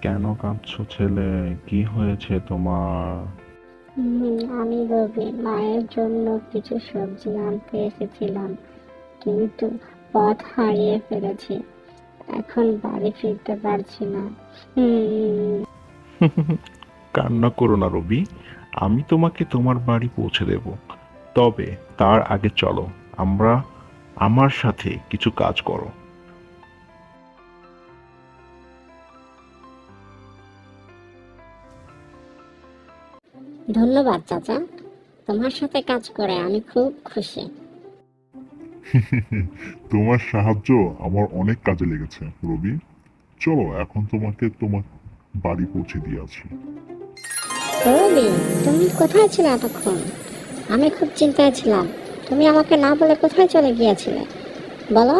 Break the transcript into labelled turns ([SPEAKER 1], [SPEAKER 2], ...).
[SPEAKER 1] কেন কাঁদছো ছেলে? কি হয়েছে তোমার?
[SPEAKER 2] আমি রবি মায়ের জন্য কিছু সবজি আনতে এসেছিলাম, কিন্তু পথ হারিয়ে ফেলেছি। এখন বাড়ি ফিরতে পারছি না। হুম।
[SPEAKER 1] কান্না করো না রবি, আমি তোমাকে তোমার বাড়ি পৌঁছে দেব। তবে তার আগে চলো, আমরা আমার সাথে কিছু কাজ করো।
[SPEAKER 2] ধন্যবাদ চাচা, তোমার সাথে কাজ করে আমি খুব খুশি।
[SPEAKER 3] তোমার সাহায্য আমার অনেক কাজে লেগেছে রবি। চলো এখন তোমাকে তোমার বাড়ি পৌঁছে দিয়ে আছি।
[SPEAKER 2] রবি, তুমি কোথায় ছিলে এতক্ষণ? আমি খুব চিন্তায় ছিলাম। তুমি আমাকে না বলে কোথায় চলে গিয়েছিলে, বলো।